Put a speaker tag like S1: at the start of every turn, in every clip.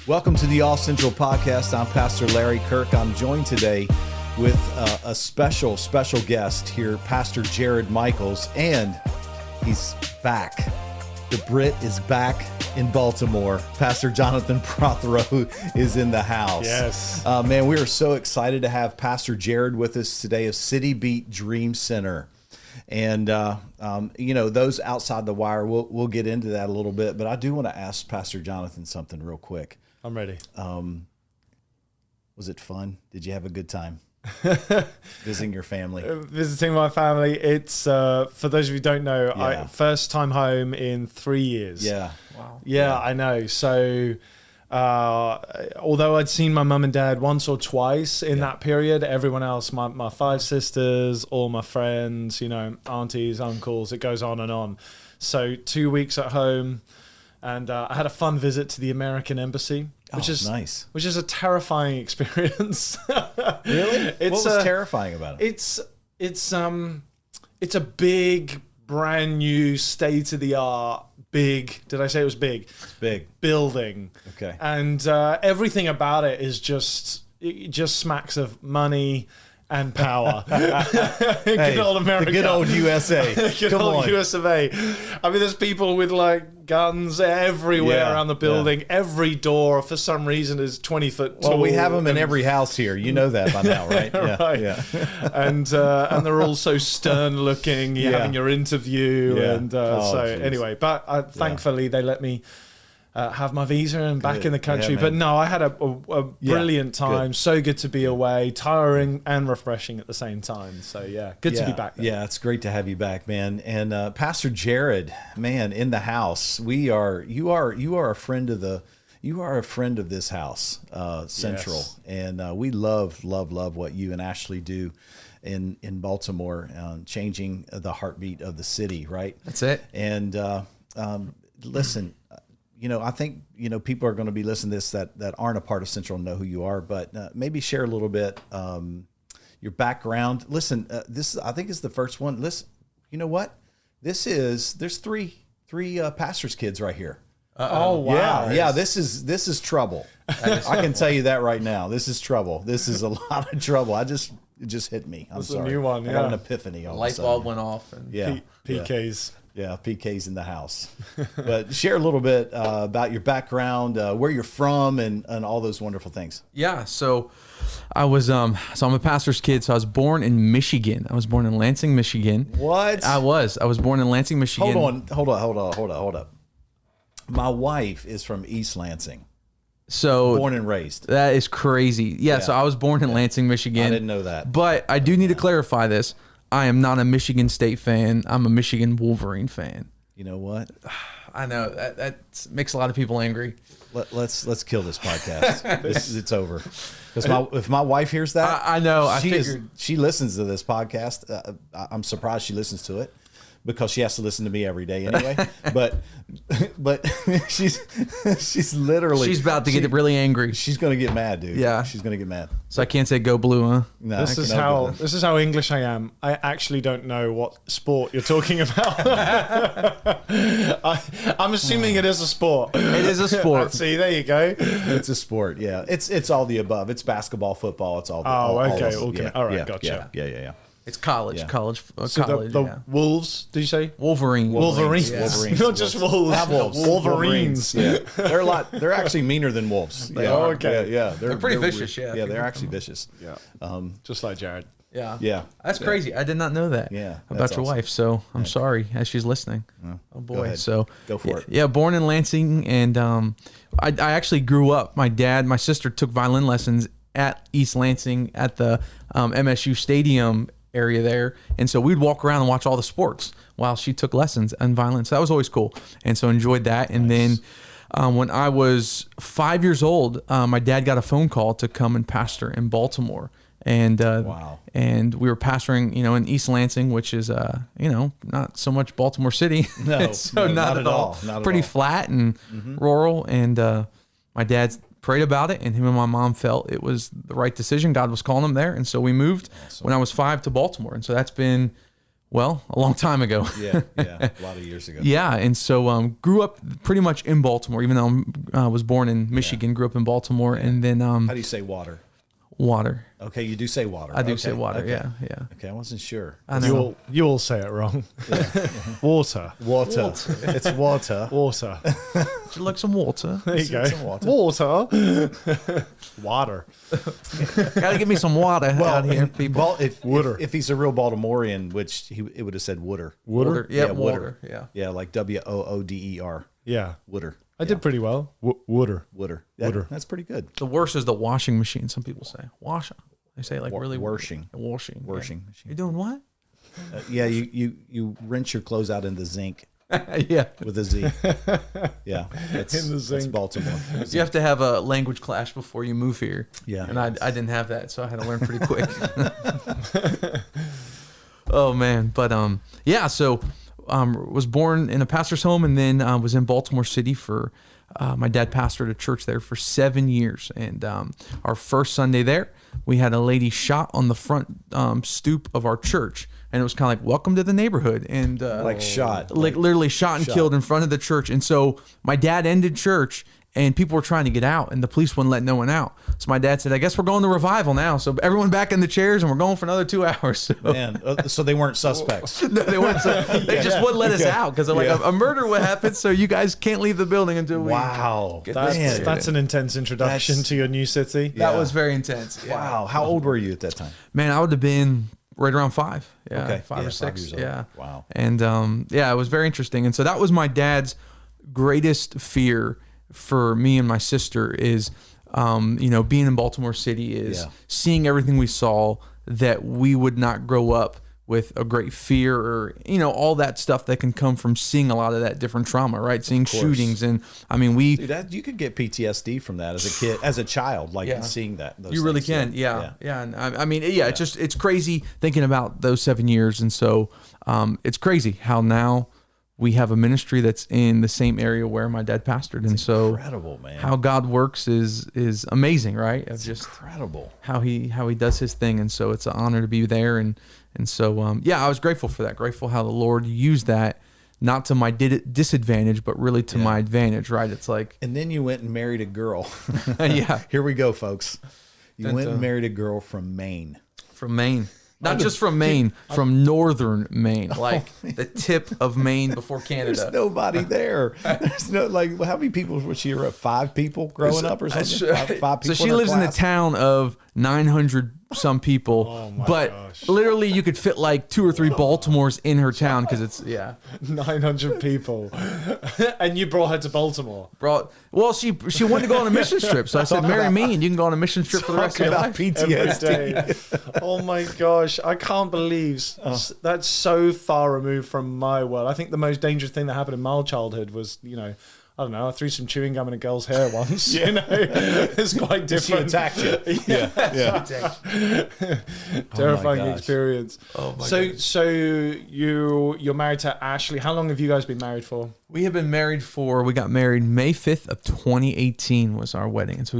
S1: Welcome to the All Central Podcast. I'm Pastor Larry Kirk. I'm joined today with a special guest here, Pastor Jared Michaels, and he's back. The Brit is back in Baltimore. Pastor Jonathan Prothero is in the house.
S2: Yes.
S1: Man, we are so excited to have Pastor Jared with us today of CityBeat Dream Center. And, those outside the wire, we'll get into that a little bit. But I do want to ask Pastor Jonathan something real quick.
S2: I'm ready.
S1: Was it fun? Did you have a good time visiting your family?
S2: Visiting my family. It's, for those of you who don't know, first time home in 3 years.
S1: Yeah.
S2: Wow. Yeah, I know. So, although I'd seen my mum and dad once or twice in that period, everyone else, my 5 sisters, all my friends, aunties, uncles, it goes on and on. So 2 weeks at home, and I had a fun visit to the American Embassy, which is
S1: nice.
S2: Which is a terrifying experience.
S1: Really? What was terrifying about it?
S2: It's a big, brand new, state of the art, big. Did I say it was big?
S1: It's big
S2: building.
S1: Okay.
S2: And everything about it is it just smacks of money and power. Good old America.
S1: The good old USA.
S2: Good old US of A. I mean, there's people with like guns everywhere around the building. Yeah. Every door, for some reason, is 20 foot tall.
S1: Well, we have them in every house here. You know that by now, right? Yeah.
S2: Right. Yeah. And they're all so stern looking. You're having your interview. Yeah. And anyway, but thankfully they let me have my visa and back in the country. But no, I had a brilliant time. Good. So good to be away, tiring and refreshing at the same time. So good to be back there.
S1: Yeah, it's great to have you back, man. And Pastor Jared, man, in the house. You are a friend of this house, Central. Yes. And we love what you and Ashley do in Baltimore, changing the heartbeat of the city, right?
S3: That's it.
S1: And listen, I think, people are going to be listening to this that aren't a part of Central and know who you are, but maybe share a little bit your background. Listen, this I think is the first one. Listen, you know what? There's three pastors' kids right here.
S2: Oh, wow.
S1: Yeah. This is trouble. I can tell you that right now. This is trouble. This is a lot of trouble. It just hit me. I'm sorry.
S2: A new one.
S1: I got an epiphany.
S3: The light bulb went off. And
S2: PKs.
S1: Yeah, PK's in the house. But share a little bit about your background, where you're from, and all those wonderful things.
S3: Yeah, so I'm a pastor's kid. So I was born in Michigan. I was born in Lansing, Michigan.
S1: What?
S3: I was born in Lansing, Michigan.
S1: Hold on. My wife is from East Lansing.
S3: So
S1: born and raised.
S3: That is crazy. Yeah. So I was born in Lansing, Michigan.
S1: I didn't know that.
S3: But I do need to clarify this. I am not a Michigan State fan. I'm a Michigan Wolverine fan.
S1: You know what?
S3: I know that makes a lot of people angry.
S1: Let's kill this podcast. It's over. Because if my wife hears that,
S3: I know.
S1: She listens to this podcast. I'm surprised she listens to it, because she has to listen to me every day anyway. but she's literally
S3: about to get really angry.
S1: She's gonna get mad, dude.
S3: Yeah,
S1: she's gonna get mad.
S3: So I can't say go blue, huh?
S1: No.
S2: This is how English I am. I actually don't know what sport you're talking about. I'm assuming it is a sport.
S3: It is a sport.
S2: See, there you go.
S1: It's a sport. Yeah, it's all the above. It's basketball, football. It's all.
S2: Okay.
S1: Yeah,
S2: all right. Gotcha.
S1: Yeah.
S3: It's college.
S1: Yeah.
S3: College.
S2: The Wolves, did you say?
S3: Wolverines.
S1: Wolverines.
S2: Not just wolves.
S1: Not wolves. Wolverines. Yeah. They're actually meaner than wolves.
S2: Okay.
S1: Yeah.
S3: They're pretty vicious. Yeah.
S1: Yeah, they're actually vicious.
S2: Yeah. Just like Jared.
S3: Yeah. That's crazy. I did not know that.
S1: Yeah.
S3: About your wife. So I'm sorry as she's listening. Oh boy. So
S1: go for it.
S3: Yeah. Born in Lansing, and I actually grew up. My sister took violin lessons at East Lansing at the MSU Stadium area there, and so we'd walk around and watch all the sports while she took lessons in violin. So that was always cool, and so enjoyed that. And then when I was 5 years old, my dad got a phone call to come and pastor in Baltimore, and and we were pastoring, in East Lansing, which is not so much Baltimore City.
S1: No,
S3: not at all. Pretty flat and rural, and my dad's prayed about it, and him and my mom felt it was the right decision. God was calling them there, and so we moved when I was 5 to Baltimore, and so that's been Well, a long time ago.
S1: Yeah, a lot of years ago.
S3: Yeah, and so grew up pretty much in Baltimore, even though I was born in Michigan, grew up in Baltimore, and then
S1: How do you say water?
S3: water.
S1: Okay, you do say water.
S3: I do
S1: Okay,
S3: say water.
S1: okay.
S3: Yeah.
S1: Okay, I wasn't sure.
S3: I know.
S2: You all say it wrong. Water.
S1: Water. It's water.
S2: Water.
S3: Would you like some water?
S2: There you go.
S1: Some water.
S2: Water.
S3: Gotta give me some water out here,
S1: and
S3: people.
S1: if he's a real Baltimorean, which it would have said Wooder.
S3: Water. Yeah,
S1: Wooder.
S3: water.
S1: Yeah, like Wooder.
S2: Yeah.
S1: Wooder.
S2: I did pretty well. Wooder.
S1: Wooder.
S2: Wooder.
S1: That's pretty good.
S3: The worst is the washing machine. Some people say washing. They say like really
S1: washing.
S3: Washing.
S1: Washing
S3: Yeah.
S1: machine.
S3: You're doing what?
S1: Yeah, you rinse your clothes out in the zinc
S3: Yeah.
S1: with a Z. Yeah, that's,
S2: In the
S1: that's
S2: zinc.
S1: Baltimore.
S3: You have to have a language clash before you move here.
S1: Yeah.
S3: And I didn't have that, so I had to learn pretty quick. Oh man, but yeah, so was born in a pastor's home, and then was in Baltimore City for my dad pastored a church there for 7 years, and our first Sunday there, we had a lady shot on the front stoop of our church, and it was kind of like welcome to the neighborhood, and
S1: Like shot.
S3: like literally shot and killed in front of the church. And so my dad ended church, and people were trying to get out, and the police wouldn't let no one out. So my dad said, I guess we're going to revival now. So everyone back in the chairs, and we're going for another 2 hours. So,
S1: Man, so they weren't suspects.
S3: no, they weren't. They just wouldn't let us out because they're like, a murder would happen, so you guys can't leave the building until we.
S1: Wow.
S2: That's,
S1: Man.
S2: that's an intense introduction
S1: That's-
S2: to your new city.
S3: That
S1: Yeah.
S3: was very intense. Yeah.
S1: Wow. How old were you at that time?
S3: Man, I would have been right around 5. Yeah,
S1: Okay.
S3: 5
S1: Yeah,
S3: or 6.
S1: 5 years old.
S3: Yeah.
S1: Wow.
S3: And yeah, it was very interesting. And so that was my dad's greatest fear for me and my sister is, being in Baltimore City is
S1: Yeah.
S3: seeing everything we saw, that we would not grow up with a great fear or, all that stuff that can come from seeing a lot of that different trauma, right? Seeing shootings. And I mean,
S1: Dude, you could get PTSD from that as a kid, as a child, like
S3: Yeah.
S1: seeing that. Those
S3: you really
S1: things.
S3: can. Yeah. And I mean, it's crazy thinking about those 7 years. And so it's crazy how now we have a ministry that's in the same area where my dad pastored. And so
S1: Incredible, man.
S3: how God works is amazing, right? Of just
S1: Incredible.
S3: how he does his thing. And so it's an honor to be there. And so, I was grateful for that. Grateful how the Lord used that, not to my disadvantage, but really to my advantage, right? It's like,
S1: And then you went and married a girl.
S3: yeah,
S1: Here we go, folks. You
S3: Dun,
S1: went and
S3: dun.
S1: married a girl from Maine.
S3: from Maine. Not just from Maine, from northern Maine, like the tip of Maine before Canada.
S1: There's nobody there. There's no, like, how many people was she? 5 people growing up or something? Five people
S3: So she
S1: in her
S3: lives in a
S1: class?
S3: town of 900 some people, but literally you could fit like 2 or 3 Baltimores in her town because it's
S2: 900 people. And you brought her to Baltimore.
S3: Well, she wanted to go on a mission trip, so I said, "Marry me, and you can go on a mission trip for the rest of your
S1: About
S3: life."
S1: PTSD.
S2: Every day. Oh my gosh, I can't believe that's so far removed from my world. I think the most dangerous thing that happened in my childhood was, I don't know, I threw some chewing gum in a girl's hair once. It's quite different.
S1: She attacked you. Yeah.
S2: Terrifying
S1: gosh.
S2: experience.
S3: Oh my
S2: So you're married to Ashley. How long have you guys been married for?
S3: We got married May 5th of 2018 was our wedding, and so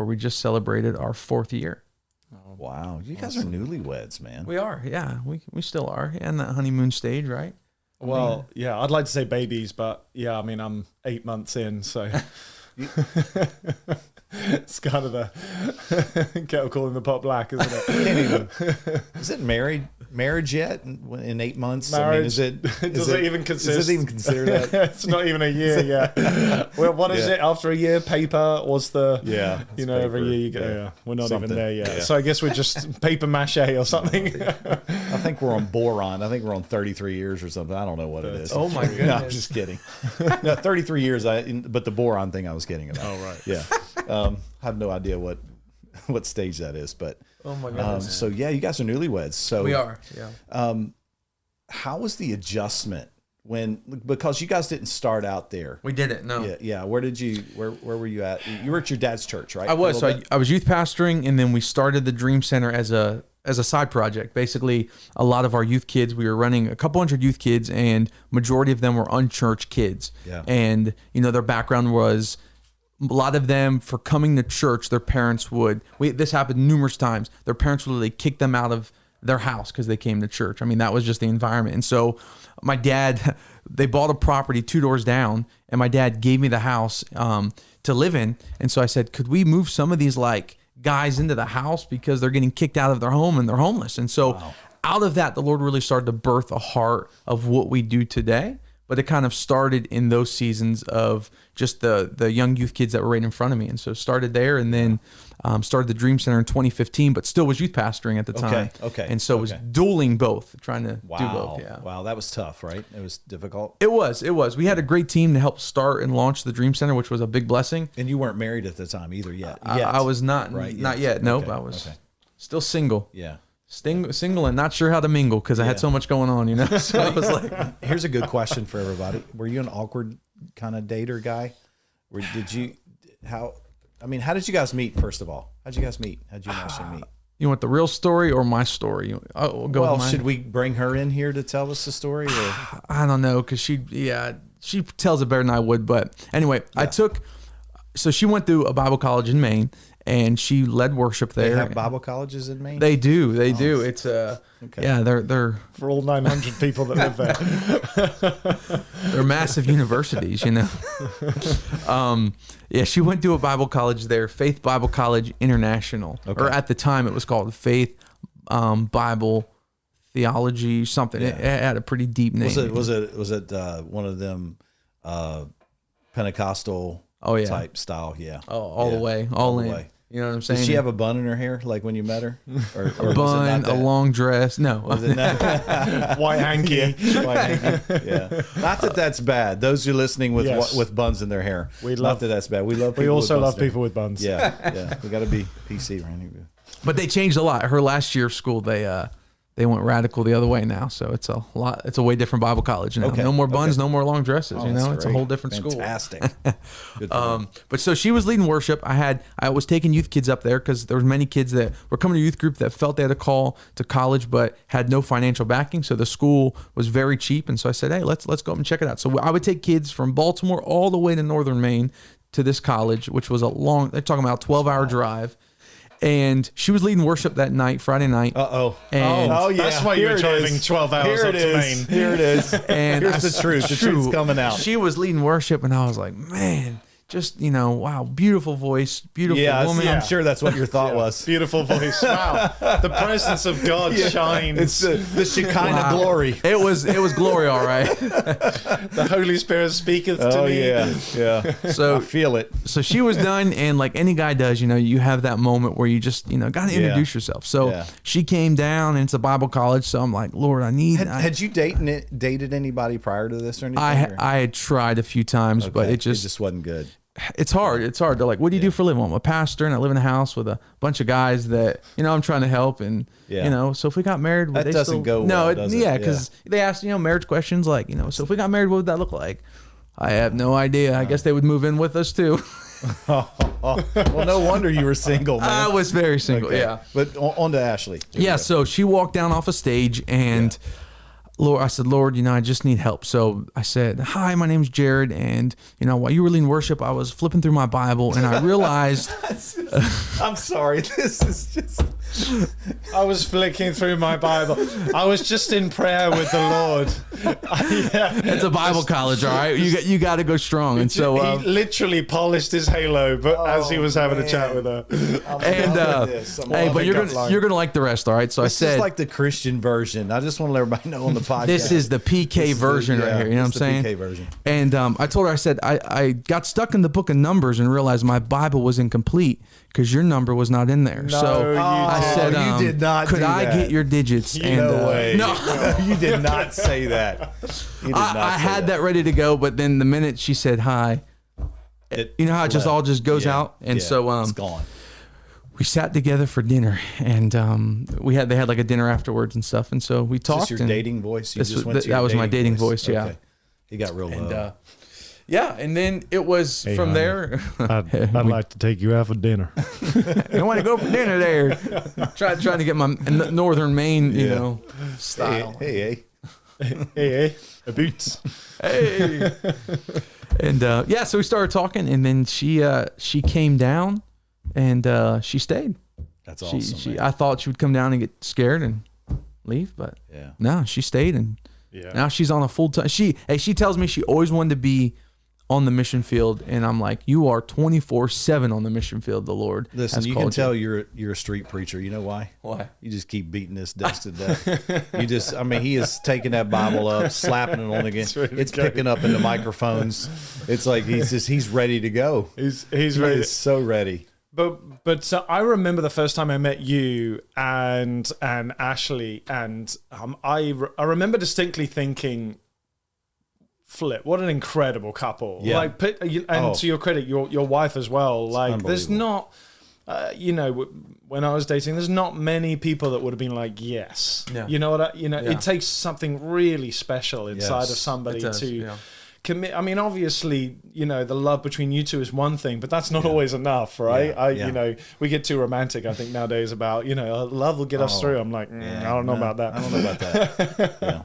S3: we just celebrated our 4th year.
S1: Wow. You guys are newlyweds, man.
S3: We are, yeah, we still are, in that honeymoon stage, right?
S2: Well, yeah, I'd like to say babies, but yeah, I mean, I'm 8 months in, so it's kind of the kettle calling the pot black, isn't it?
S1: Can't even. Is it marriage yet in 8 months?
S2: Marriage.
S1: I mean, is it?
S2: Does it even consist?
S1: Does it even consider that?
S2: It's not even a year yet. Well, what is
S1: Yeah.
S2: it? After a year, paper was the
S1: Yeah. it's
S2: every
S1: paper.
S2: year you go. Yeah. We're not
S1: Something.
S2: even there yet.
S1: Yeah.
S2: So I guess we're just paper mache or something.
S1: I think we're on boron. I think we're on 33 years or something. I don't know what it is.
S3: Oh my
S1: No, I'm
S3: goodness.
S1: just kidding. No, 33 years. But the boron thing I was kidding about.
S2: Oh, right.
S1: Yeah. I have no idea what stage that is, but
S3: Oh my goodness.
S1: so yeah, you guys are newlyweds. So
S3: We are, yeah.
S1: how was the adjustment because you guys didn't start out there?
S3: We did it. No.
S1: Yeah. Where were you at? You were at your dad's church, right?
S3: I was.
S1: For a
S3: So
S1: little bit?
S3: I was youth pastoring, and then we started the Dream Center as a side project. Basically, a lot of our youth kids, we were running a couple hundred youth kids, and majority of them were unchurched kids.
S1: Yeah.
S3: And their background was, a lot of them, for coming to church, their parents would. This happened numerous times. Their parents would literally kick them out of their house because they came to church. I mean, that was just the environment. And so my dad, they bought a property 2 doors down, and my dad gave me the house to live in. And so I said, could we move some of these like guys into the house because they're getting kicked out of their home and they're homeless? And so out of that, the Lord really started to birth a heart of what we do today. But it kind of started in those seasons of just the young youth kids that were right in front of me. And so started there, and then started the Dream Center in 2015, but still was youth pastoring at the time.
S1: Okay.
S3: And so was dueling both, trying to do both. Yeah.
S1: Wow, that was tough, right? It was difficult.
S3: It was. We had a great team to help start and launch the Dream Center, which was a big blessing.
S1: And you weren't married at the time either yet.
S3: I was not.
S1: Right,
S3: not yet. Nope. I was still single.
S1: Yeah.
S3: Single and not sure how to mingle because I had so much going on, you know. So I was like,
S1: here's a good question for everybody. Were you an awkward kind of dater guy? How did you guys meet, first of all? How'd you guys meet? How'd you actually meet?
S3: You want the real story or my story? We'll go with mine.
S1: Should we bring her in here to tell us the story? Or?
S3: I don't know, because she tells it better than I would. But anyway, so she went through a Bible college in Maine, and she led worship there.
S1: They have Bible colleges in Maine?
S3: They do. They do. It's they're
S2: for all 900 people that live there.
S3: They're massive universities, you know. She went to a Bible college there, Faith Bible College International, or at the time it was called Faith Bible Theology something. It had a pretty deep name.
S1: Was it one of them Pentecostal type style? Yeah.
S3: All the way, all in.
S1: Way.
S3: You know what I'm saying?
S1: Did she have a bun in her hair like when you met her? Or
S3: a bun, a long dress? No.
S1: Was it not?
S2: White hanky.
S1: Yeah. Not that that's bad. Those who are listening with buns in their hair. Not that that's bad. We
S2: also love people with buns.
S1: Yeah. We got to be PC right here.
S3: But they changed a lot. Her last year of school, they went radical the other way now. So it's a lot. It's a way different Bible college now. No more buns, no more long dresses. You know, it's a whole different school.
S1: Fantastic.
S3: But so she was leading worship. I was taking youth kids up there because there was many kids that were coming to youth group that felt they had a call to college but had no financial backing. So the school was very cheap, and so I said, hey, let's go up and check it out. So I would take kids from Baltimore all the way to northern Maine to this college, which was they're talking about a 12-hour drive. And she was leading worship that night, Friday night.
S1: Oh,
S2: yeah. That's why you're driving 12 hours up to Maine.
S1: Here it is.
S3: And
S1: here's the truth. The truth's coming out.
S3: She was leading worship, and I was like, man, just, wow, beautiful voice, beautiful woman.
S1: I'm sure that's what your thought was.
S2: Beautiful voice. Wow. The presence of God shines.
S1: It's the Shekinah glory.
S3: It was glory, all right.
S2: The Holy Spirit speaketh to me.
S1: Yeah.
S3: So
S1: I feel it.
S3: So she was done, and like any guy does, you have that moment where you just, got to introduce yourself. So she came down, and it's a Bible college, so I'm like, Lord,
S1: Had you dated anybody prior to this or anything?
S3: I had tried a few times, but it just
S1: wasn't good.
S3: It's hard. They're like, what do you do for a living? Well, I'm a pastor, and I live in a house with a bunch of guys that, I'm trying to help. And, so if we got married, would
S1: that doesn't go well, does it?
S3: Because they asked, marriage questions like, so if we got married, what would that look like? I have no idea. I guess they would move in with us too.
S1: Well, no wonder you were single, man.
S3: I was very single, yeah.
S1: But on to Ashley.
S3: So she walked down off a stage, and I said, Lord, I just need help. So I said, hi, my name's Jared. And, while you were leading worship, I was flipping through my Bible, and I realized.
S1: I'm sorry. This is just.
S2: I was flicking through my Bible. I was just in prayer with the Lord.
S3: It's a Bible college, all right? You got to go strong. And so
S2: he literally polished his halo, but as he was having a chat with her.
S3: But you're gonna like the rest, all right? So
S1: this is like the Christian version. I just want to let everybody know on the podcast.
S3: This is the PK version right here. You know what I'm saying?
S1: PK version.
S3: And I told her, I said, I got stuck in the book of Numbers and realized my Bible was incomplete because your number was not in there. I said,
S1: you did not.
S3: Could I get your digits?
S1: No way.
S3: No,
S1: you did not say that.
S3: I had that ready to go, but then the minute she said hi, you know how it all just goes out, and so
S1: it's gone.
S3: We sat together for dinner, and they had like a dinner afterwards and stuff, and so we talked.
S1: Is this your dating voice?
S3: That was my dating voice. Yeah.
S1: Okay. He got real low.
S3: And then it was from there.
S2: I'd like to take you out for dinner.
S3: I want to go for dinner there. Trying to get my northern Maine, style.
S2: Hey, a boots.
S3: Hey. And so we started talking, and then she came down, and she stayed.
S1: That's awesome.
S3: I thought she would come down and get scared, and leave, but
S1: Yeah.
S3: no, she stayed, and
S2: Yeah.
S3: now she's on a full time. She tells me she always wanted to be on the mission field, and I'm like, you are 24/7 on the mission field. The Lord
S1: Listen,
S3: has
S1: you
S3: called
S1: can tell you're a street preacher. You know why?
S3: Why?
S1: You just keep beating this dust to death. You just, I mean, he is taking that Bible up, slapping it on again. It's picking up in the microphones. It's like he's ready to go.
S2: He's
S1: He
S2: ready.
S1: is so ready.
S2: But so I remember the first time I met you and Ashley, and I remember distinctly thinking, flip, what an incredible couple.
S1: Yeah.
S2: Like, and to your credit, your wife as well. Like, there's not, when I was dating, there's not many people that would have been like, yes.
S3: Yeah.
S2: You know what?
S3: Yeah.
S2: It takes something really special inside
S1: Yes,
S2: of somebody
S3: it does,
S2: to
S3: yeah.
S2: commit. I mean, obviously, the love between you two is one thing, but that's not always enough, right?
S1: Yeah.
S2: We get too romantic, I think, nowadays about, love will get us through. I'm like, I don't know about that.
S1: I don't know about that. Yeah.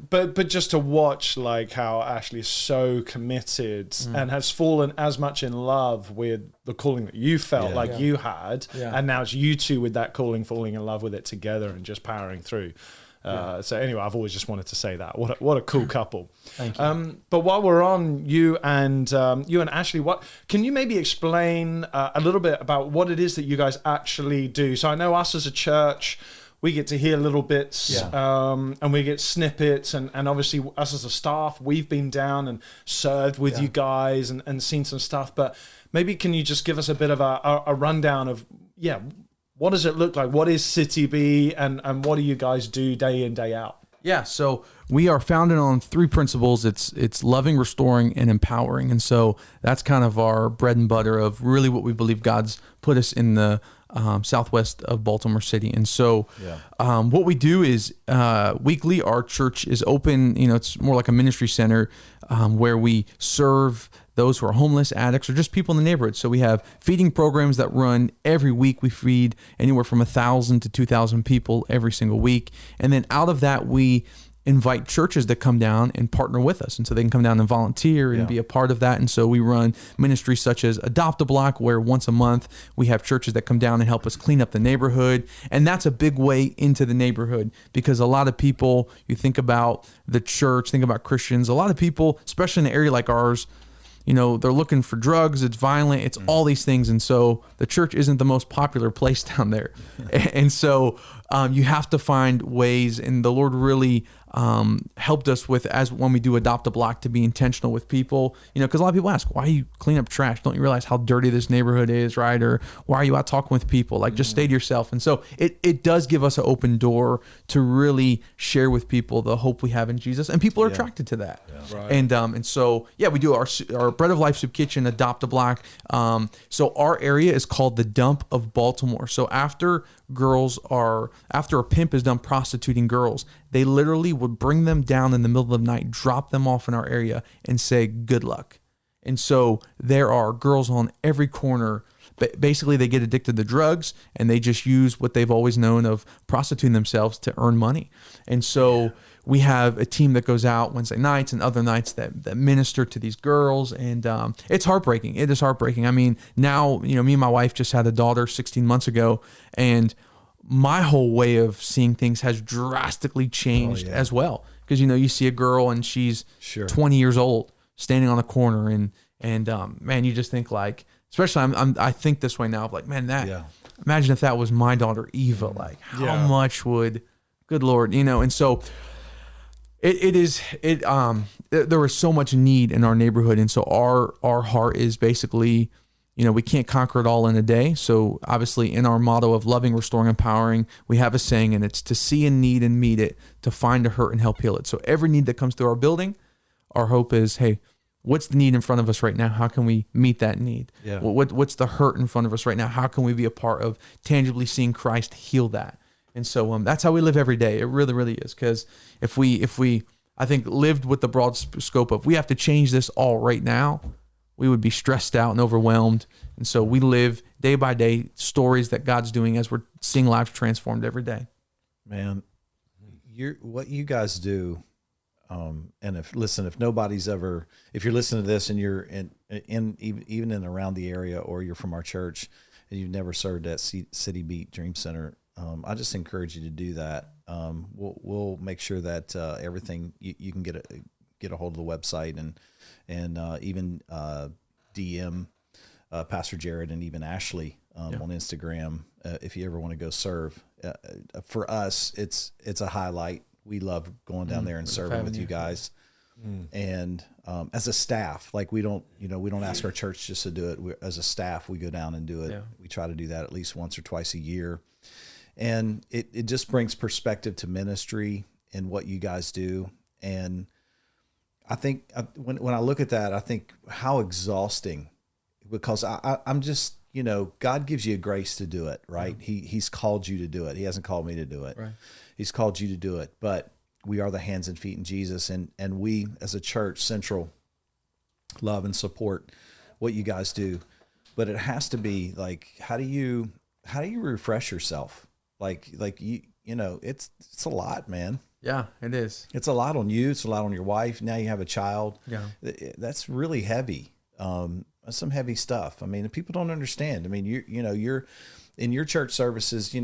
S2: But just to watch like how Ashley is so committed and has fallen as much in love with the calling that you felt like you had, and now it's you two with that calling falling in love with it together and just powering through. So anyway, I've always just wanted to say that. What a cool couple.
S3: Thank you.
S2: But while we're on you and Ashley, what can you maybe explain a little bit about what it is that you guys actually do? So I know us as a church, we get to hear little bits and we get snippets, and obviously us as a staff, we've been down and served with you guys and seen some stuff. But maybe can you just give us a bit of a rundown of, what does it look like? What is CityBeat and what do you guys do day in, day out?
S3: Yeah, so we are founded on 3 principles. It's loving, restoring, and empowering. And so that's kind of our bread and butter of really what we believe God's put us in the southwest of Baltimore City. And so what we do is weekly, our church is open. It's more like a ministry center where we serve those who are homeless, addicts, or just people in the neighborhood. So we have feeding programs that run every week. We feed anywhere from 1,000 to 2,000 people every single week. And then out of that, we invite churches to come down and partner with us. And so they can come down and volunteer and be a part of that. And so we run ministries such as Adopt a Block, where once a month we have churches that come down and help us clean up the neighborhood. And that's a big way into the neighborhood, because a lot of people, you think about the church, think about Christians, a lot of people, especially in an area like ours, they're looking for drugs, it's violent, it's all these things. And so the church isn't the most popular place down there. And so you have to find ways, and the Lord really helped us with, as when we do Adopt a Block, to be intentional with people, because a lot of people ask, why do you clean up trash? Don't you realize how dirty this neighborhood is, right? Or why are you out talking with people? Like, just stay to yourself. And so it does give us an open door to really share with people the hope we have in Jesus, and people are attracted to that. Yeah. Right. And so we do our Bread of Life Soup Kitchen, Adopt a Block. So our area is called the Dump of Baltimore. So after a pimp is done prostituting girls, they literally would bring them down in the middle of the night, drop them off in our area, and say, good luck. And so there are girls on every corner. Basically, they get addicted to drugs, and they just use what they've always known of prostituting themselves to earn money. And so we have a team that goes out Wednesday nights and other nights that minister to these girls. And it's heartbreaking. It is heartbreaking. I mean, now, me and my wife just had a daughter 16 months ago, and my whole way of seeing things has drastically changed as well. Because, you see a girl and she's 20 years old standing on a corner, and man, you just think like, especially I think this way now of like, man, imagine if that was my daughter Eva, like how much would, good Lord, and so there was so much need in our neighborhood. And so our heart is basically, we can't conquer it all in a day. So obviously in our motto of loving, restoring, empowering, we have a saying, and it's to see a need and meet it, to find a hurt and help heal it. So every need that comes through our building, our hope is, hey, what's the need in front of us right now? How can we meet that need? Yeah. What's the hurt in front of us right now? How can we be a part of tangibly seeing Christ heal that? And so that's how we live every day. It really, really is. Because if we, I think, lived with the broad scope of we have to change this all right now, we would be stressed out and overwhelmed. And so we live day by day stories that God's doing as we're seeing lives transformed every day.
S1: Man, what you guys do, and if nobody's ever, if you're listening to this and you're even in around the area, or you're from our church and you've never served at CityBeat Dream Center, I just encourage you to do that. We'll make sure that everything you can get a hold of the website and even DM Pastor Jared and even Ashley on Instagram if you ever want to go serve. For us, it's a highlight. We love going down there and serving with you guys. And as a staff, like we don't ask our church just to do it. As a staff, we go down and do it. Yeah. We try to do that at least once or twice a year. And it just brings perspective to ministry and what you guys do. And I think when I look at that, I think how exhausting, because I'm just, God gives you a grace to do it, right? He's called you to do it. He hasn't called me to do it. Right. He's called you to do it. But we are the hands and feet in Jesus. And we as a church, Central, love and support what you guys do. But it has to be like, how do you refresh yourself? Like it's a lot, man.
S3: Yeah, it is.
S1: It's a lot on you. It's a lot on your wife. Now you have a child.
S3: Yeah.
S1: That's really heavy. That's some heavy stuff. I mean, people don't understand. I mean, you're in your church services,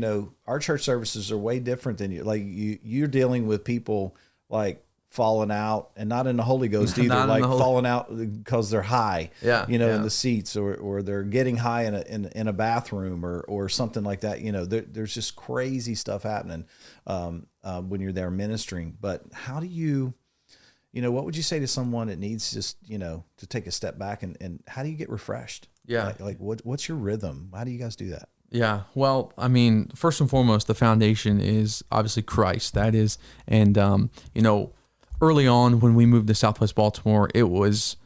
S1: our church services are way different than you. Like you're dealing with people like falling out, and not in the Holy Ghost either, like falling out because they're high, in the seats, or they're getting high in a bathroom or something like that. There's just crazy stuff happening when you're there ministering. But how do you, what would you say to someone that needs just, to take a step back and how do you get refreshed?
S3: Yeah.
S1: Like what's your rhythm? How do you guys do that?
S3: Yeah. Well, I mean, first and foremost, the foundation is obviously Christ. That is, and, early on when we moved to Southwest Baltimore, it was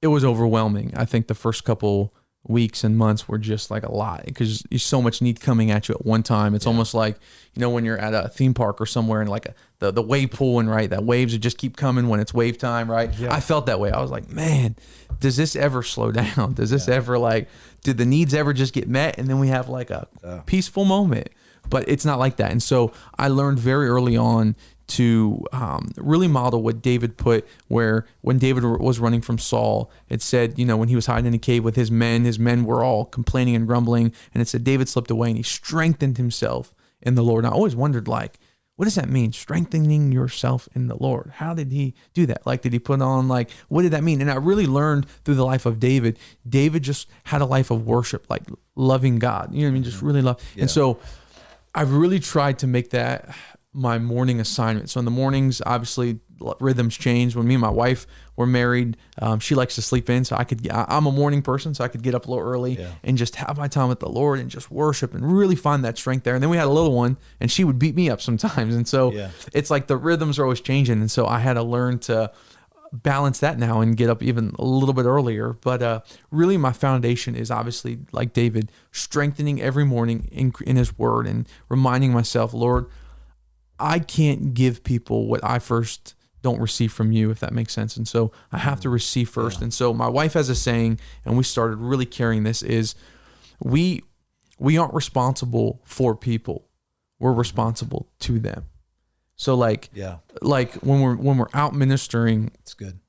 S3: overwhelming. I think the first couple weeks and months were just like a lot because there's so much need coming at you at one time. It's almost like, when you're at a theme park or somewhere and like the wave pool, and right, that waves would just keep coming when it's wave time, right? Yeah. I felt that way. I was like, man, does this ever slow down? Does this ever did the needs ever just get met? And then we have like a peaceful moment, but it's not like that. And so I learned very early on to really model what David put, where when David was running from Saul, it said, when he was hiding in a cave with his men were all complaining and grumbling. And it said, David slipped away and he strengthened himself in the Lord. And I always wondered, what does that mean? Strengthening yourself in the Lord. How did he do that? Did he put on, what did that mean? And I really learned through the life of David. David just had a life of worship, loving God. You know what I mean? Just really love. Yeah. And so I've really tried to make that my morning assignment. So in the mornings, obviously rhythms change. When me and my wife were married, she likes to sleep in. So I'm a morning person, so I could get up a little early and just have my time with the Lord and just worship and really find that strength there. And then we had a little one, and she would beat me up sometimes. And so it's like the rhythms are always changing. And so I had to learn to balance that now and get up even a little bit earlier. But really my foundation is obviously, like David, strengthening every morning in his word and reminding myself, Lord, I can't give people what I first don't receive from you, if that makes sense. And so I have to receive first. Yeah. And so my wife has a saying, and we started really carrying this, is we aren't responsible for people. We're responsible to them. So when we're out ministering,
S1: it's good.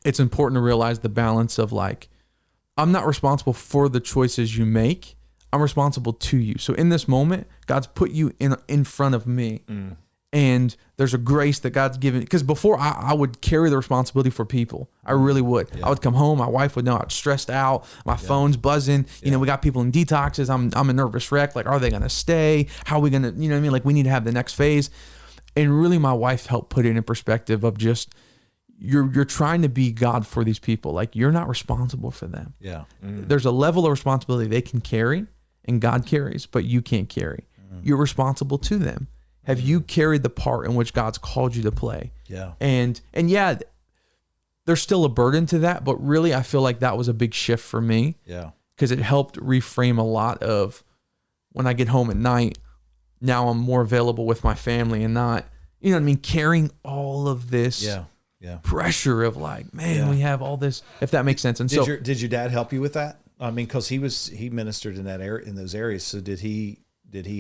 S1: It's
S3: important to realize the balance of I'm not responsible for the choices you make. I'm responsible to you. So in this moment, God's put you in front of me. And there's a grace that God's given. Because before I would carry the responsibility for people. I really would. Yeah. I would come home. My wife would know I'm stressed out. My phone's buzzing. Yeah. We got people in detoxes. I'm a nervous wreck. Are they going to stay? How are we going to, you know what I mean? We need to have the next phase. And really my wife helped put it in perspective of just, you're trying to be God for these people. You're not responsible for them.
S1: Yeah.
S3: There's a level of responsibility they can carry and God carries, but you can't carry. You're responsible to them. Have you carried the part in which God's called you to play?
S1: Yeah.
S3: And there's still a burden to that, but really I feel like that was a big shift for me.
S1: Yeah.
S3: Because it helped reframe a lot of when I get home at night, now I'm more available with my family and not, carrying all of this pressure of we have all this, if that makes sense. And
S1: did your dad help you with that? I mean, because he ministered in that area, in those areas. So did he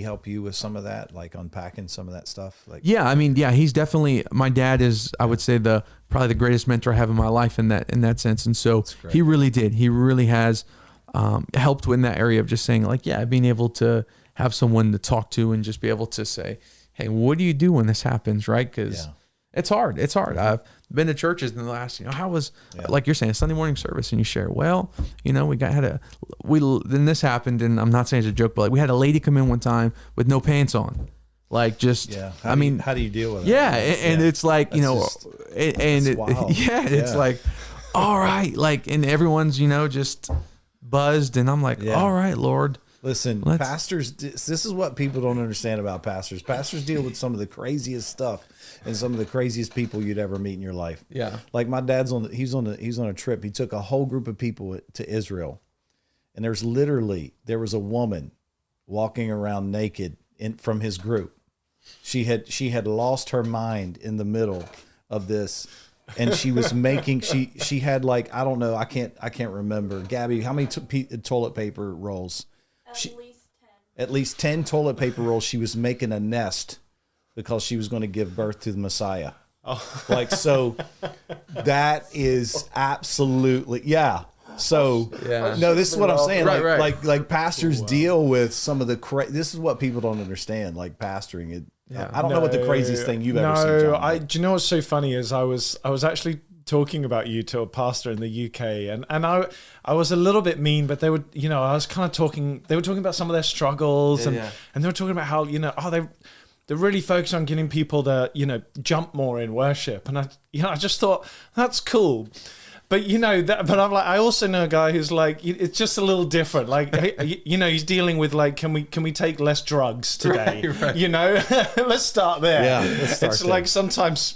S1: help you with some of that, unpacking some of that stuff?
S3: He's definitely, my dad is, I would say, probably the greatest mentor I have in my life in that sense. And so he really did. He really has helped in that area of just saying being able to have someone to talk to and just be able to say, hey, what do you do when this happens, right? Because it's hard. It's hard. I've been to churches in the last, how was, like you're saying, a Sunday morning service, and you share, well, then this happened, and I'm not saying it's a joke, but like we had a lady come in one time with no pants on. Like just,
S1: how do you deal with it?
S3: Yeah. And it's like, it's like, all right. Like, and everyone's, just buzzed, and I'm like, all right, Lord.
S1: Listen, pastors, this is what people don't understand about pastors. Pastors deal with some of the craziest stuff and some of the craziest people you'd ever meet in your life.
S3: Yeah.
S1: Like my dad's he's on a trip. He took a whole group of people to Israel. And there was a woman walking around naked from his group. She had lost her mind in the middle of this, and she was making she had like, I don't know, I can't remember. Gabby, how many toilet paper rolls? At least 10 toilet paper rolls. She was making a nest because she was going to give birth to the Messiah. Oh. Like, so that is absolutely, So no, this is what I'm saying.
S3: Right.
S1: Like pastors deal with some of the this is what people don't understand. Like pastoring, I don't know what the craziest thing you've ever seen. John.
S2: Do you know what's so funny is I was actually talking about you to a pastor in the UK, and I was a little bit mean, but they would, I was kind of talking. They were talking about some of their struggles, and they were talking about how they're really focused on getting people to jump more in worship, and I just thought that's cool. But but I'm like, I also know a guy who's like, it's just a little different. Like, he's dealing with like, can we take less drugs today? Right. Let's start there.
S1: Yeah, let's start
S2: it's
S1: there.
S2: like sometimes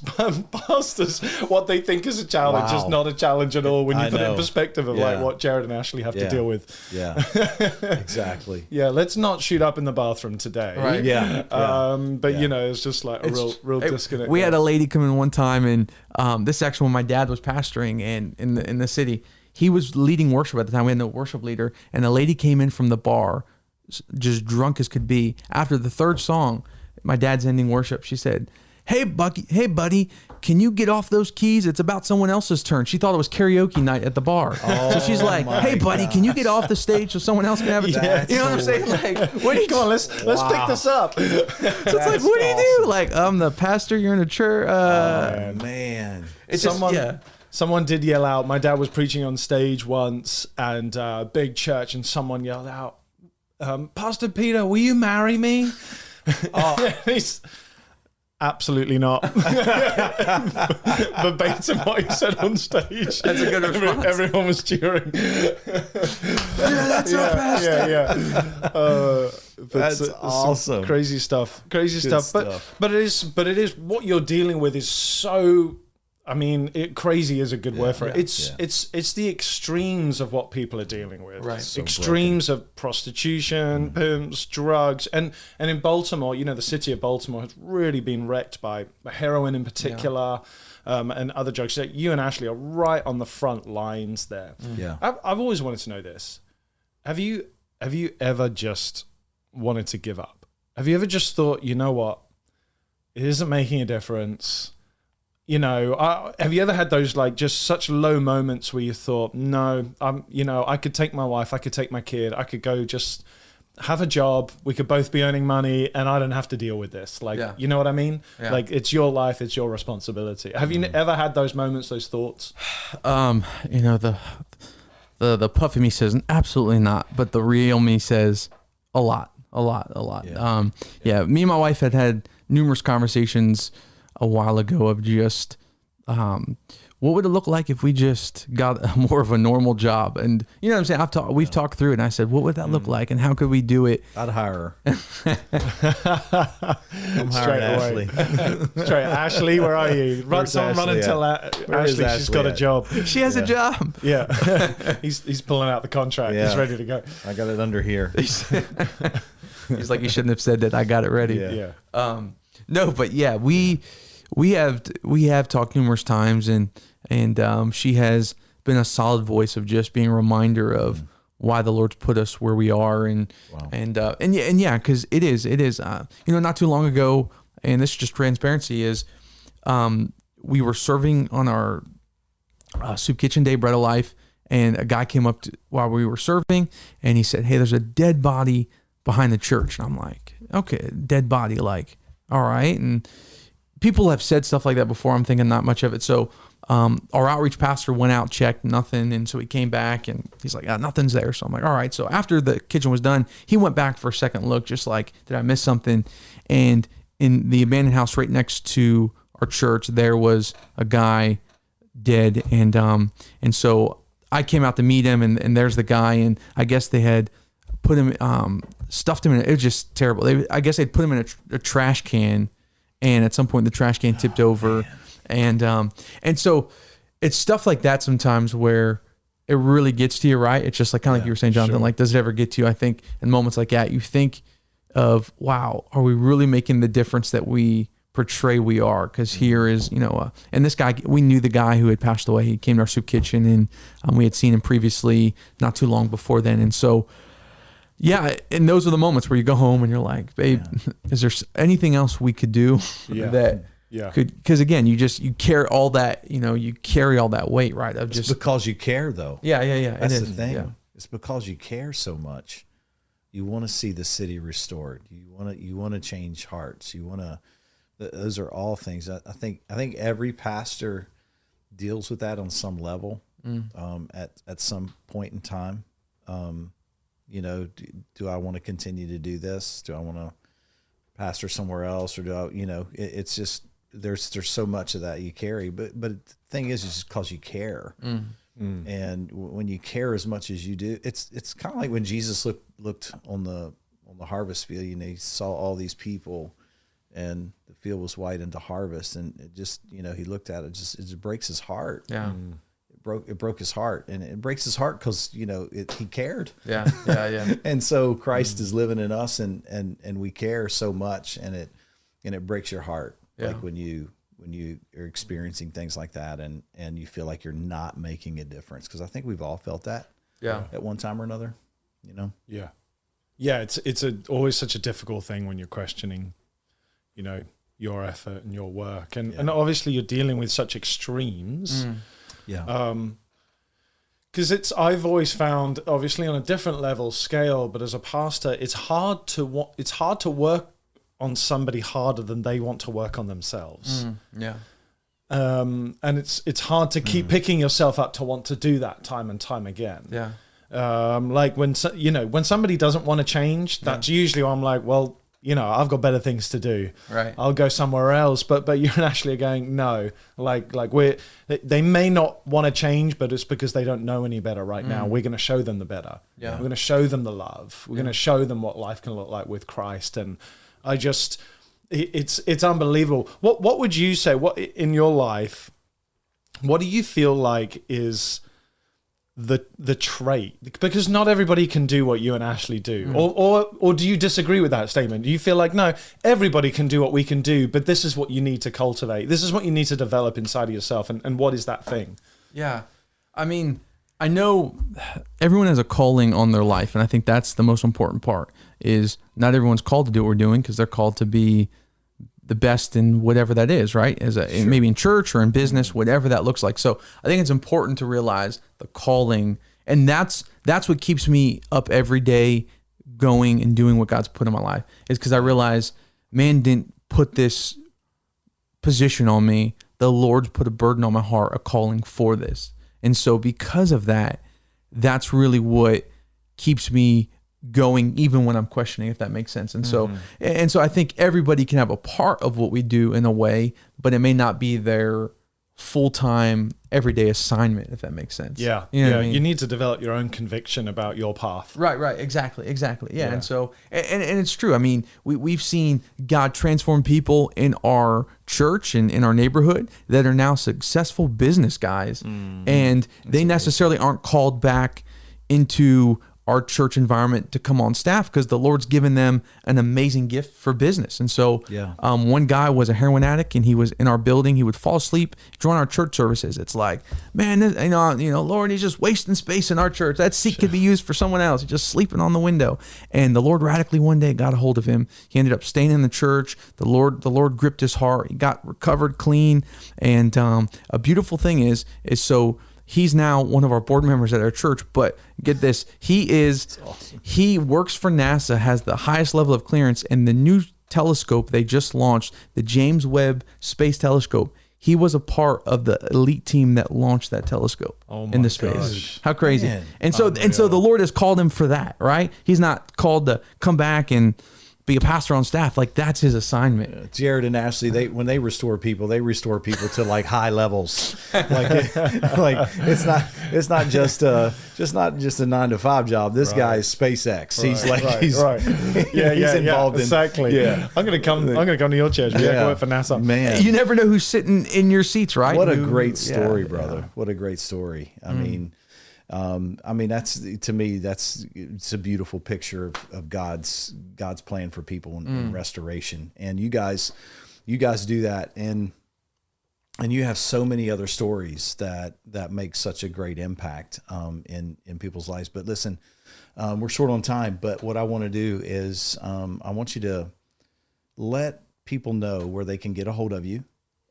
S2: pastors, what they think is a challenge is not a challenge at all when you put it in perspective of like what Jared and Ashley have to deal with.
S1: Yeah, exactly.
S2: Yeah, let's not shoot up in the bathroom today.
S3: Right.
S2: Yeah. But it's just like a real disconnect.
S3: We had a lady come in one time, and this is actually when my dad was pastoring, and in the city, he was leading worship at the time. We had no worship leader, and a lady came in from the bar, just drunk as could be. After the third song, my dad's ending worship, she said, hey buddy, can you get off those keys? It's about someone else's turn. She thought it was karaoke night at the bar. So she's like, hey buddy, can you get off the stage so someone else can have a turn? You know what I'm saying? Like,
S2: what do you go on? Let's pick this up. So
S3: it's like, what do you do? Like, I'm the pastor. You're in a church.
S1: Man,
S3: it's
S2: Someone did yell out. My dad was preaching on stage once, and big church, and someone yelled out, Pastor Peter, will you marry me? He's absolutely not. Verbatim what he said on stage.
S3: That's a good response.
S2: Everyone was cheering.
S3: That's our pastor.
S2: Yeah.
S1: That's awesome.
S2: Crazy stuff.
S1: Good stuff.
S2: But it is what you're dealing with is so. I mean, crazy is a good word for it. It's the extremes of what people are dealing with.
S3: Right.
S1: So
S2: extremes of prostitution, pimps, drugs, and in Baltimore, the city of Baltimore has really been wrecked by heroin in particular, and other drugs. So you and Ashley are right on the front lines there.
S1: Yeah.
S2: I've always wanted to know this. Have you ever just wanted to give up? Have you ever just thought, you know what, it isn't making a difference? Have you ever had those like just such low moments where you thought, no, I could take my wife, I could take my kid, I could go just have a job, we could both be earning money, and I don't have to deal with this. Like, you know what I mean? Yeah. Like, it's your life, it's your responsibility. Have you ever had those moments, those thoughts?
S3: The puffy me says absolutely not, but the real me says a lot. Yeah. Me and my wife had numerous conversations a while ago of just what would it look like if we just got more of a normal job? And you know what I'm saying? We've talked through it, and I said, what would that look like, and how could we do it?
S1: I'd hire her.
S2: I'm hiring Ashley. Straight, Ashley, where are you? Run and tell Ashley she's got a job.
S3: She has a job.
S2: Yeah. He's pulling out the contract.
S1: Yeah.
S2: He's ready to go.
S1: I got it under here.
S3: He's like, you shouldn't have said that. I got it ready.
S2: Yeah.
S3: No, but yeah, we have talked numerous times, and she has been a solid voice of just being a reminder of why the Lord's put us where we are, and because it is not too long ago, and this is just transparency, is we were serving on our soup kitchen day, Bread of Life, and a guy came up while we were serving, and he said, hey, there's a dead body behind the church. And I'm like, okay, dead body, like, all right. And people have said stuff like that before. I'm thinking not much of it. So our outreach pastor went out, checked, nothing. And so he came back and he's like, nothing's there. So I'm like, all right. So after the kitchen was done, he went back for a second look, just like, did I miss something? And in the abandoned house right next to our church, there was a guy dead. And so I came out to meet him, and there's the guy. And I guess they had put him, stuffed him in, it was just terrible. I guess they'd put him in a trash can. And at some point the trash can tipped over. Man. And so it's stuff like that sometimes where it really gets to you, right? It's just like kind of like you were saying, Jonathan, like, does it ever get to you? I think in moments like that, you think of, wow, are we really making the difference that we portray we are? Because here is, and this guy, we knew the guy who had passed away. He came to our soup kitchen, and we had seen him previously not too long before then. And so, yeah, and those are the moments where you go home and you're like, babe, is there anything else we could do that could, because again, you carry all that, you carry all that weight, right? Of
S1: It's because you care, though.
S3: Yeah.
S1: That's the thing. Yeah. It's because you care so much. You want to see the city restored. You want to change hearts. Those are all things. I think every pastor deals with that on some level, at some point in time. Do I want to continue to do this? Do I want to pastor somewhere else, or do I, it's just, there's so much of that you carry, but the thing is, it's just because you care. And when you care as much as you do, it's kind of like when Jesus looked on the harvest field, he saw all these people and the field was white into harvest. And it just, he looked at it, it just breaks his heart. Yeah. It broke his heart, and it breaks his heart because he cared. Yeah. And so Christ is living in us, and we care so much, and it breaks your heart. Like when you are experiencing things like that, and you feel like you're not making a difference, because I think we've all felt that. At one time or another.
S2: Yeah. It's always such a difficult thing when you're questioning, your effort and your work, and obviously you're dealing with such extremes. Because I've always found, obviously on a different level scale, but as a pastor, it's hard to work on somebody harder than they want to work on themselves. And it's hard to keep picking yourself up to want to do that time and time again. Like when somebody doesn't want to change, that's usually where I'm like, well, I've got better things to do. Right. I'll go somewhere else. But you're actually going, no, like they may not want to change, but it's because they don't know any better right now. We're going to show them the better. We're going to show them the love. We're going to show them what life can look like with Christ. And it's unbelievable. What would you say, what in your life, what do you feel like is the trait, because not everybody can do what you and Ashley do, or do you disagree with that statement? Do you feel like, no, everybody can do what we can do, but this is what you need to cultivate, this is what you need to develop inside of yourself, and what is that thing?
S3: I mean, I know everyone has a calling on their life, and I think that's the most important part, is not everyone's called to do what we're doing, because they're called to be the best in whatever that is, right? Maybe in church or in business, whatever that looks like. So I think it's important to realize the calling, and that's what keeps me up every day going and doing what God's put in my life, is because I realize, man didn't put this position on me. The Lord's put a burden on my heart, a calling for this. And so because of that, that's really what keeps me going, even when I'm questioning, if that makes sense. And so I think everybody can have a part of what we do in a way, but it may not be their full-time everyday assignment, if that makes sense.
S2: You know what I mean? You need to develop your own conviction about your path.
S3: Right, exactly. Yeah. And so and it's true. I mean, we've seen God transform people in our church and in our neighborhood that are now successful business guys, and they necessarily aren't called back into our church environment to come on staff, because the Lord's given them an amazing gift for business. And so one guy was a heroin addict, and he was in our building. He would fall asleep during our church services. It's like, man, Lord, he's just wasting space in our church. That seat could be used for someone else. He's just sleeping on the window. And the Lord radically one day got a hold of him. He ended up staying in the church. The Lord gripped his heart. He got recovered clean. And a beautiful thing is so He's now one of our board members at our church, but get this, he works for NASA, has the highest level of clearance, and the new telescope they just launched, the James Webb Space Telescope, he was a part of the elite team that launched that telescope into space.
S2: Gosh.
S3: How crazy.
S1: Man,
S3: and so the Lord has called him for that, right? He's not called to come back and be a pastor on staff. Like, that's his assignment.
S1: Jared and Ashley, when they restore people to like high levels. Like it's not just a 9-to-5 job. This guy is SpaceX. He's involved in
S2: exactly.
S1: Yeah.
S2: I'm gonna come to your church. Yeah, go work for NASA.
S1: Man,
S3: You never know who's sitting in your seats, right?
S1: what a great story, brother. What a great story. I mean, that's, to me, it's a beautiful picture of God's plan for people in restoration. And you guys do that. And you have so many other stories that make such a great impact, in people's lives. But listen, we're short on time, but what I want to do is, I want you to let people know where they can get a hold of you,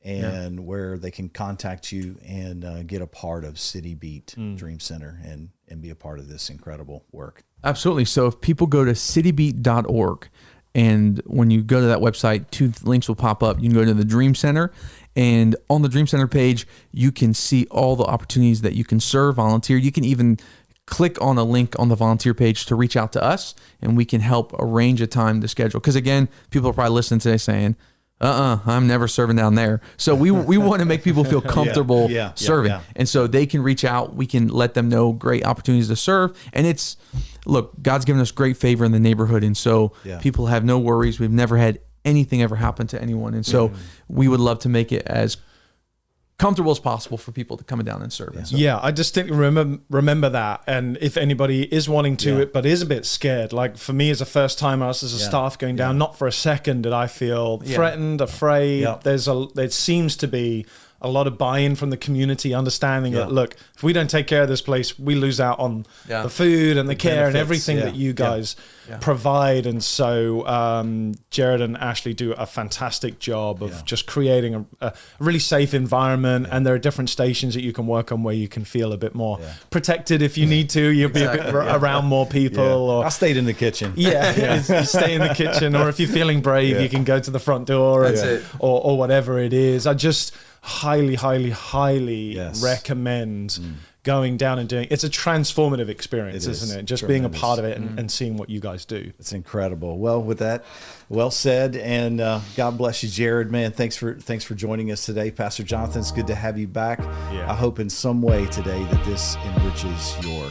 S1: and where they can contact you and get a part of CityBeat Dream Center and be a part of this incredible work.
S3: Absolutely. So if people go to citybeat.org, and when you go to that website, 2 links will pop up. You can go to the Dream Center, and on the Dream Center page, you can see all the opportunities that you can serve, volunteer. You can even click on a link on the volunteer page to reach out to us, and we can help arrange a time to schedule. Because again, people are probably listening today saying, I'm never serving down there. So we want to make people feel comfortable serving. And so they can reach out. We can let them know great opportunities to serve. And look, God's given us great favor in the neighborhood. And so people have no worries. We've never had anything ever happen to anyone. And so we would love to make it as comfortable as possible for people to come down and serve. So.
S2: Yeah, I distinctly remember that. And if anybody is wanting to, but is a bit scared, like for me as a first timer, us as a staff going down, not for a second did I feel threatened, afraid. There seems to be a lot of buy-in from the community, understanding that, look, if we don't take care of this place, we lose out on the food and the care benefits, and everything that you guys provide. And so Jared and Ashley do a fantastic job of just creating a really safe environment. And there are different stations that you can work on where you can feel a bit more protected if you need to. You'll be a bit around more people. Or
S1: I stayed in the kitchen.
S2: You stay in the kitchen. Or if you're feeling brave, you can go to the front door or whatever it is. I just highly recommend going down and doing. It's a transformative experience, isn't it? Just being a part of it and seeing what you guys do.
S1: It's incredible. Well, with that, well said, and God bless you, Jared. Man, thanks for joining us today, Pastor Jonathan. It's good to have you back. I hope in some way today that this enriches your